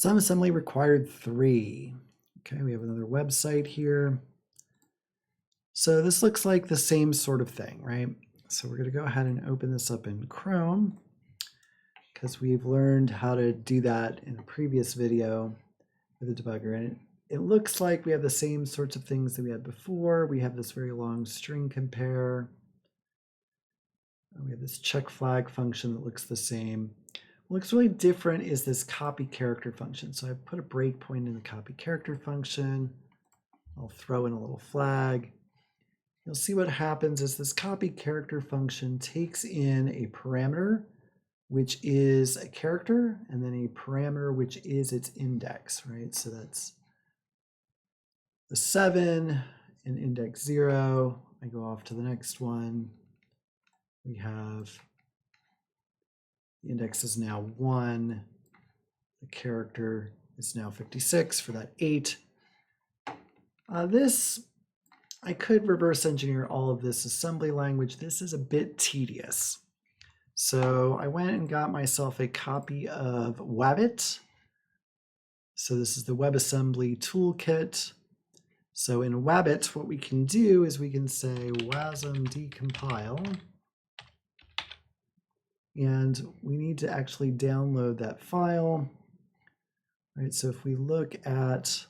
Some assembly required 3. Okay, we have another website here. So this looks like the same sort of thing, right? So we're going to go ahead and open this up in Chrome because we've learned how to do that in a previous video with the debugger. And it looks like we have the same sorts of things that we had before. We have this very long string compare. We have this check flag function that looks the same. What looks really different is this copy character function. So I put a breakpoint in the copy character function. I'll throw in a little flag. You'll see what happens is this copy character function takes in a parameter, which is a character, and then a parameter, which is its index, right? So that's the 7 and index 0. I go off to the next one. We have the index is now 1. The character is now 56 for that 8. I could reverse engineer all of this assembly language. This is a bit tedious. So I went and got myself a copy of Wabbit. So this is the WebAssembly toolkit. So in Wabbit, what we can do is we can say wasm decompile. And we need to actually download that file. Right, so if we look at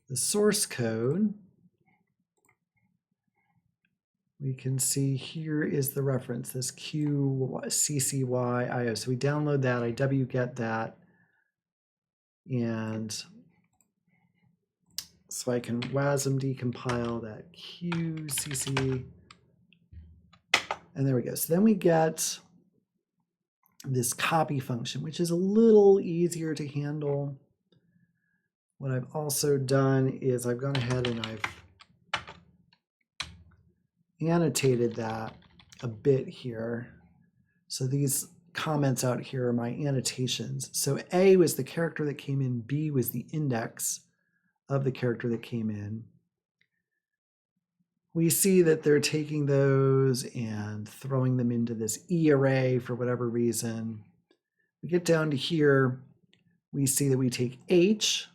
the source code, we can see here is the reference, this QCCYIO. So we download that, I wget that, and so I can wasm decompile that QCC, and there we go. So then we get this copy function, which is a little easier to handle. What I've also done is I've gone ahead and I've annotated that a bit here. So these comments out here are my annotations. So A was the character that came in, B was the index of the character that came in. We see that they're taking those and throwing them into this E array for whatever reason. We get down to here, we see that we take H,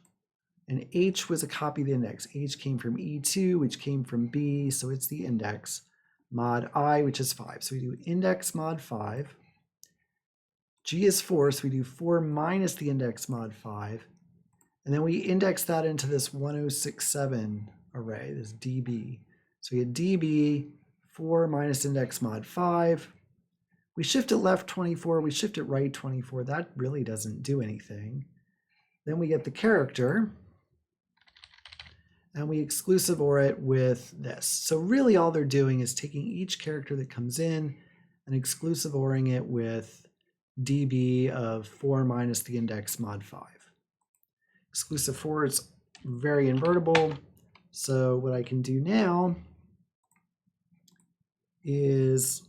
and H was a copy of the index. H came from E2, which came from B, so it's the index. Mod I, which is 5. So we do index mod 5. G is 4, so we do 4 minus the index mod 5. And then we index that into this 1067 array, this DB. So we had DB 4 minus index mod 5. We shift it left 24, we shift it right 24. That really doesn't do anything. Then we get the character, and we exclusive OR it with this. So really all they're doing is taking each character that comes in and exclusive ORing it with DB of 4 minus the index mod 5. Exclusive for is very invertible. So what I can do now is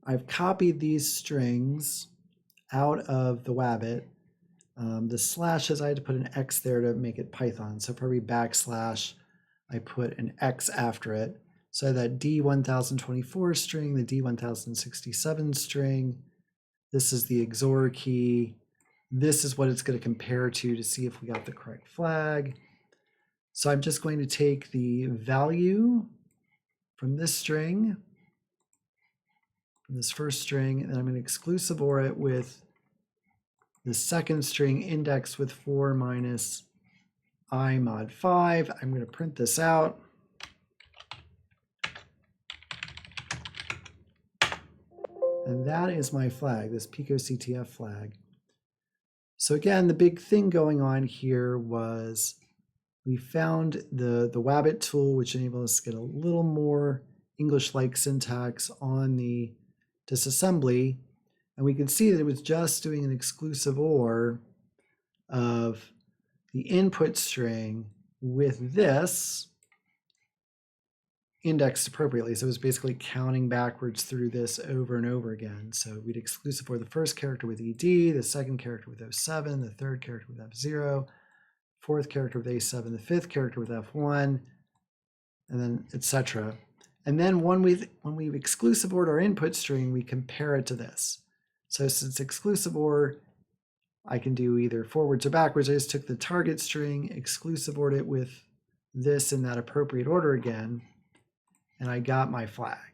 I've copied these strings out of the Wabbit. The slashes, I had to put an X there to make it Python. So for every backslash, I put an X after it. So that D1024 string, the D1067 string, this is the XOR key. This is what it's going to compare to see if we got the correct flag. So I'm just going to take the value from this string, from this first string, and I'm going to exclusive OR it with the second string index with 4 minus I mod 5. I'm going to print this out. And that is my flag, this picoCTF flag. So again, the big thing going on here was we found the Wabbit tool, which enabled us to get a little more English-like syntax on the disassembly. And we could see that it was just doing an exclusive OR of the input string with this indexed appropriately. So it was basically counting backwards through this over and over again. So we'd exclusive OR the first character with ED, the second character with 07, the third character with F0, fourth character with A7, the fifth character with F1, and then etc. And then when we've exclusive ORed our input string, we compare it to this. So since exclusive OR I can do either forwards or backwards. I just took the target string, exclusive ordered it with this in that appropriate order again, and I got my flag.